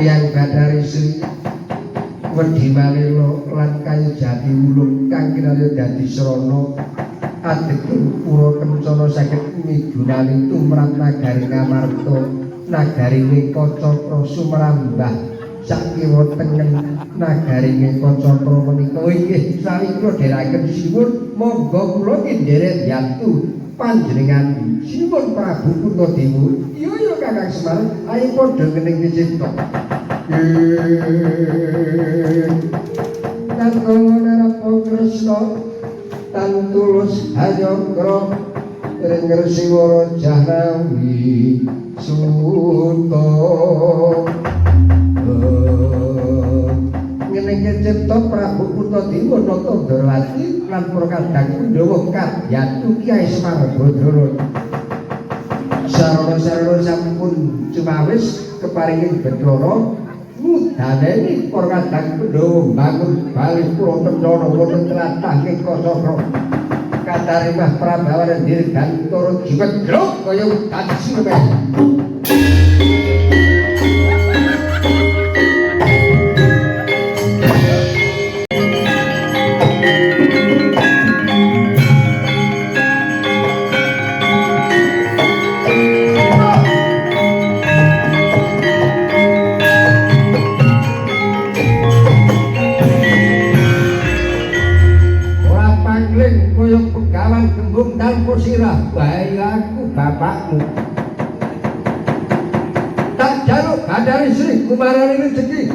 yang Badari Sri wedi malila lan kayu jati ulung kang kinarya dadi srana adeging pura kencana saged midunani tumrap nagari Ngamarta nagari Kacapra sumrambah sakiwa tengen nagari Kacapra menika inggih sami kula dherekaken sinuwun monggo kula ndherek yatu panjenengan sinuwun Prabu Puntadewa iya Kakang Semar ayo padha ngening cipta Nangkala Narapa Kresna tan tulus hayakra Ngreshiwara Jahnawi Suta ngenenge cipta Prabu Puntadewa nata Ndrawati lan Prakadang Pandhawa kadyatu Kyai Semar Badrana sarana-sarana sampun cumawis keparingin Bathara mudaneni Prakadang Pandhawa bangun bali pura kencana wonten tlatah Kacapra katarimah Prabawan dirgantara jiwet grok kaya udan sinebeh gembung tanpa sirah bahaya aku bapakmu tak jaluk Badari Sri kumarani rezeki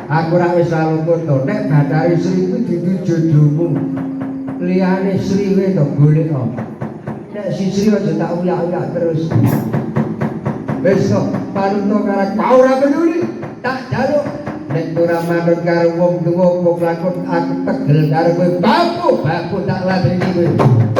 aku rak wis lalungkota nek Badari Sri ku dudu jodohmu liyane Sri we to golek nek si Sri aja tak uyak-uyak terus wis kok panuto karek ora peduli tak jaluk nek ora manut karo wong tuwa kok lakon aku tegel karo kowe bapu tak ladeni kowe